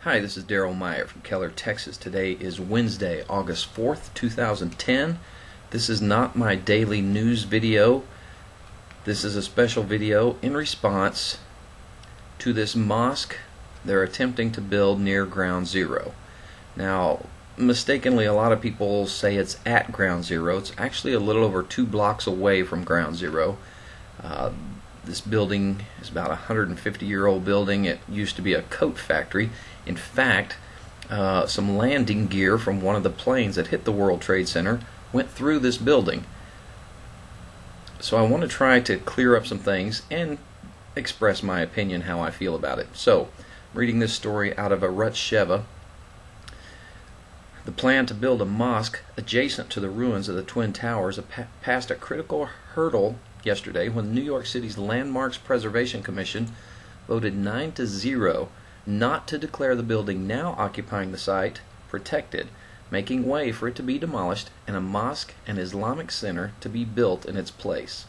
Hi, this is Daryl Meyer from Keller, Texas. Today is Wednesday, August 4th, 2010. This is not my daily news video. This is a special video in response to this mosque they're attempting to build near Ground Zero. Now, mistakenly, a lot of people say it's at Ground Zero. It's actually a little over 2 blocks away from Ground Zero. This building is about a 150-year-old building. It used to be a coat factory. In fact, some landing gear from one of the planes that hit the World Trade Center went through this building. So I want to try to clear up some things and express my opinion, how I feel about it. So, I'm reading this story out of a Sheva. The plan to build a mosque adjacent to the ruins of the Twin Towers passed a critical hurdle yesterday when New York City's Landmarks Preservation Commission voted 9-0 not to declare the building now occupying the site protected, making way for it to be demolished and a mosque and Islamic center to be built in its place.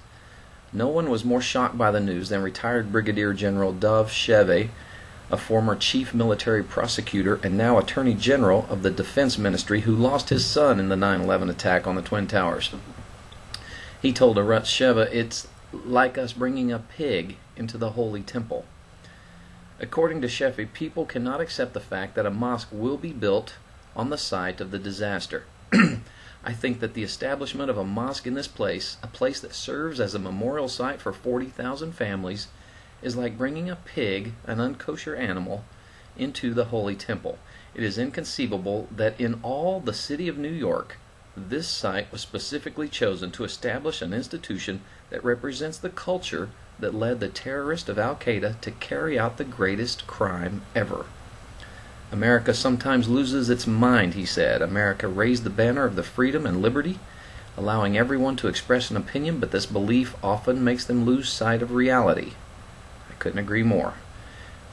No one was more shocked by the news than retired Brigadier General Dov Sheve, a former chief military prosecutor and now Attorney General of the Defense Ministry, who lost his son in the 9/11 attack on the Twin Towers. He told Arutz Sheva, "It's like us bringing a pig into the Holy Temple." According to Sheffi, people cannot accept the fact that a mosque will be built on the site of the disaster. I think that the establishment of a mosque in this place, a place that serves as a memorial site for 40,000 families, is like bringing a pig, an unkosher animal, into the Holy Temple. It is inconceivable that in all the city of New York, this site was specifically chosen to establish an institution that represents the culture that led the terrorist of Al-Qaeda to carry out the greatest crime ever. America sometimes loses its mind, he said. America raised the banner of the freedom and liberty, allowing everyone to express an opinion, but this belief often makes them lose sight of reality. I couldn't agree more.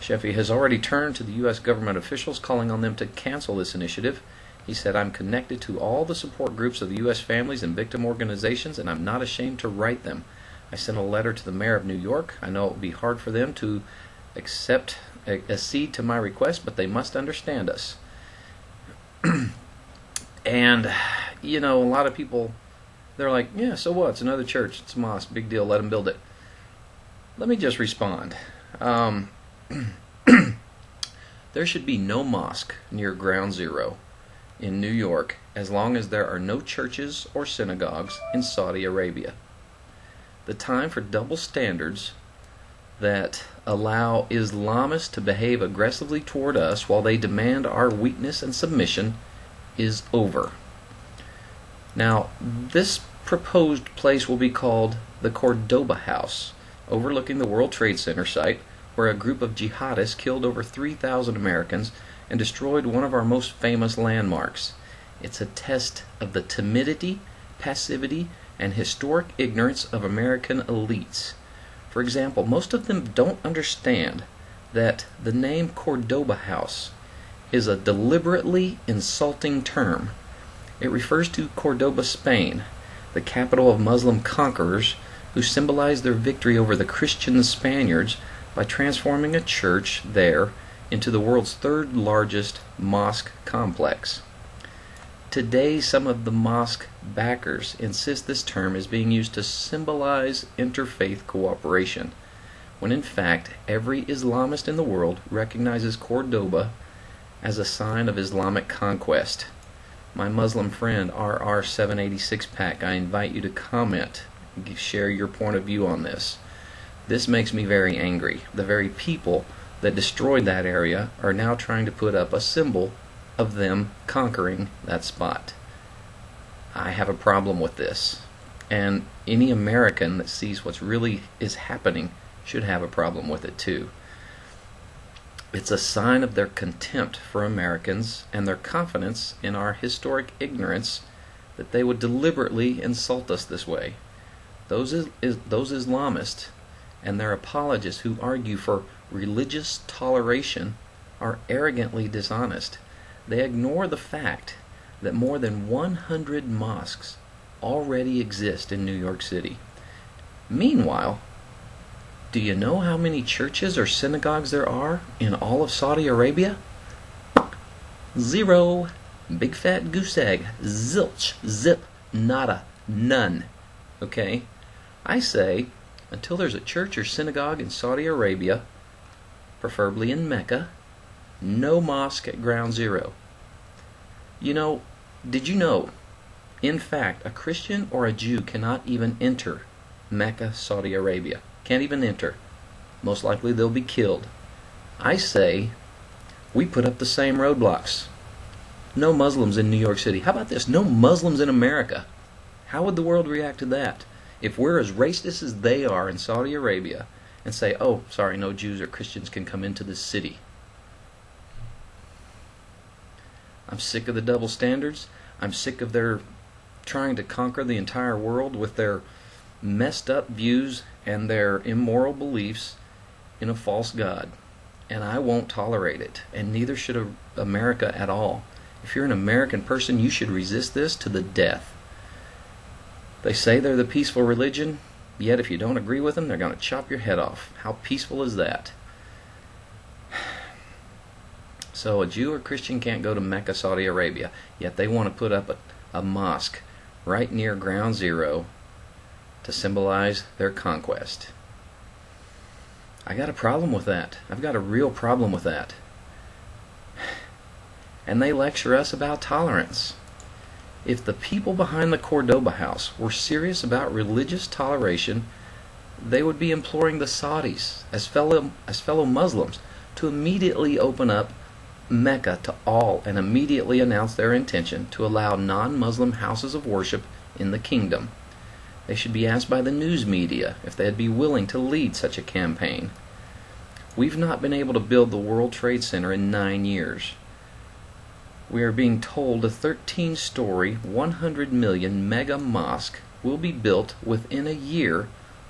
Sheffi has already turned to the U.S. government officials, calling on them to cancel this initiative. He said, "I'm connected to all the support groups of the U.S. families and victim organizations, and I'm not ashamed to write them. I sent a letter to the mayor of New York. I know it will be hard for them to accede to my request, but they must understand us." And, you know, a lot of people, they're like, yeah, so what? It's another church. It's a mosque. Big deal. Let them build it. Let me just respond. There should be no mosque near Ground Zero in New York as long as there are no churches or synagogues in Saudi Arabia. The time for double standards that allow Islamists to behave aggressively toward us while they demand our weakness and submission is over. Now, this proposed place will be called the Cordoba House, overlooking the World Trade Center site, where a group of jihadists killed over 3,000 Americans and destroyed one of our most famous landmarks. It's a test of the timidity, passivity, and historic ignorance of American elites. For example, most of them don't understand that the name Cordoba House is a deliberately insulting term. It refers to Cordoba, Spain, the capital of Muslim conquerors who symbolized their victory over the Christian Spaniards by transforming a church there into the world's third largest mosque complex. Today, some of the mosque backers insist this term is being used to symbolize interfaith cooperation, when in fact every Islamist in the world recognizes Cordoba as a sign of Islamic conquest. My Muslim friend RR786 Pack, I invite you to comment, share your point of view on this. This makes me very angry. The very people that destroyed that area are now trying to put up a symbol of them conquering that spot. I have a problem with this, and any American that sees what's really is happening should have a problem with it too. It's a sign of their contempt for Americans and their confidence in our historic ignorance that they would deliberately insult us this way. Those Islamists and their apologists who argue for religious toleration are arrogantly dishonest. They ignore the fact that more than 100 mosques already exist in New York City. Meanwhile, do you know how many churches or synagogues there are in all of Saudi Arabia? Zero. Big fat goose egg. Zilch. Zip. Nada. None. Okay? I say, until there's a church or synagogue in Saudi Arabia, preferably in Mecca, no mosque at ground zero. You know, did you know, in fact, a Christian or a Jew cannot even enter Mecca, Saudi Arabia. Can't even enter. Most likely they'll be killed. I say, we put up the same roadblocks. No Muslims in New York City. How about this? No Muslims in America. How would the world react to that? If we're as racist as they are in Saudi Arabia and say, oh, sorry, no Jews or Christians can come into this city. I'm sick of the double standards. I'm sick of their trying to conquer the entire world with their messed up views and their immoral beliefs in a false god. And I won't tolerate it. And neither should America at all. If you're an American person, you should resist this to the death. They say they're the peaceful religion, yet if you don't agree with them, they're going to chop your head off. How peaceful is that? So a Jew or Christian can't go to Mecca, Saudi Arabia, yet they want to put up a mosque right near ground zero to symbolize their conquest. I got a problem with that. I've got a real problem with that. And they lecture us about tolerance. If the people behind the Cordoba house were serious about religious toleration, they would be imploring the Saudis, as fellow Muslims, to immediately open up Mecca to all and immediately announce their intention to allow non-Muslim houses of worship in the kingdom. They should be asked by the news media if they'd be willing to lead such a campaign. We've not been able to build the World Trade Center in 9 years. We are being told a 13-story, 100 million mega mosque will be built within a year,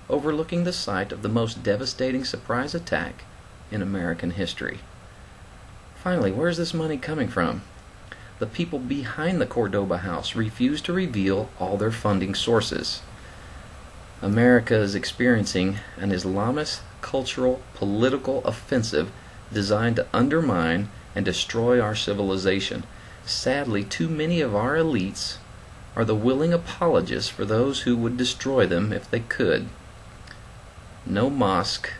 overlooking the site of the most devastating surprise attack in American history. Finally, where's this money coming from? The people behind the Cordoba house refuse to reveal all their funding sources. America is experiencing an Islamist cultural political offensive designed to undermine and destroy our civilization. Sadly, too many of our elites are the willing apologists for those who would destroy them if they could. No mosque,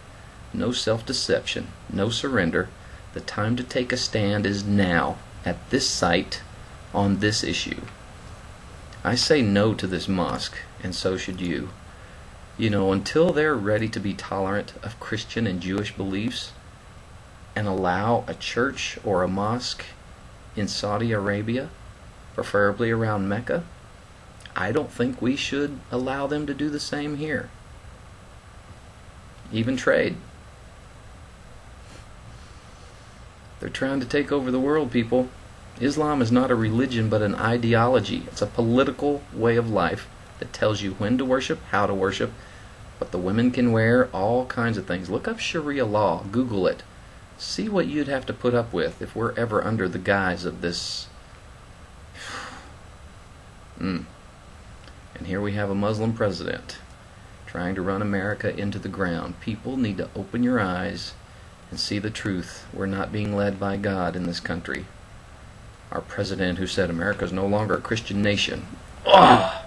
no self-deception, no surrender. The time to take a stand is now, at this site, on this issue. I say no to this mosque, and so should you. You know, until they're ready to be tolerant of Christian and Jewish beliefs and allow a church or a mosque in Saudi Arabia, preferably around Mecca, I don't think we should allow them to do the same here. Even trade. They're trying to take over the world, people. Islam is not a religion but an ideology. It's a political way of life that tells you when to worship, how to worship, what the women can wear, all kinds of things. Look up Sharia law. Google it. See what you'd have to put up with if we're ever under the guise of this. And here we have a Muslim president trying to run America into the ground. People need to open your eyes and see the truth. We're not being led by God in this country. Our president who said America is no longer a Christian nation. I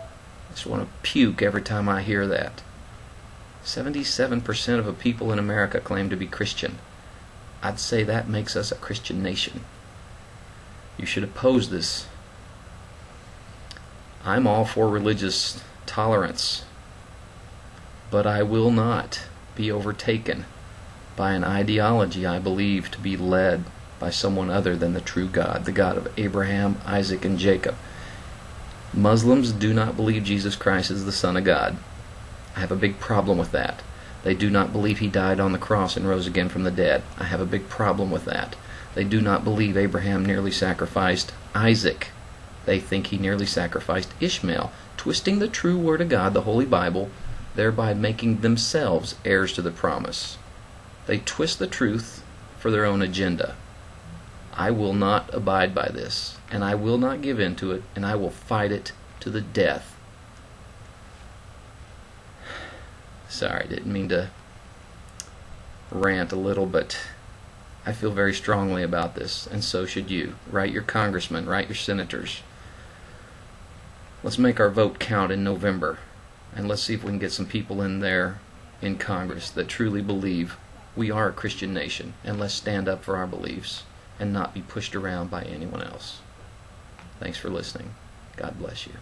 just want to puke every time I hear that. 77% of the people in America claim to be Christian. I'd say that makes us a Christian nation. You should oppose this. I'm all for religious tolerance, but I will not be overtaken by an ideology I believe to be led by someone other than the true God, the God of Abraham, Isaac, and Jacob. Muslims do not believe Jesus Christ is the Son of God. I have a big problem with that. They do not believe he died on the cross and rose again from the dead. I have a big problem with that. They do not believe Abraham nearly sacrificed Isaac. They think he nearly sacrificed Ishmael, twisting the true Word of God, the Holy Bible, thereby making themselves heirs to the promise. They twist the truth for their own agenda. I will not abide by this, and I will not give in to it, and I will fight it to the death. Sorry, didn't mean to rant a little, but I feel very strongly about this, and so should you. Write your congressmen, write your senators. Let's make our vote count in November, and let's see if we can get some people in there in Congress that truly believe we are a Christian nation, and let's stand up for our beliefs and not be pushed around by anyone else. Thanks for listening. God bless you.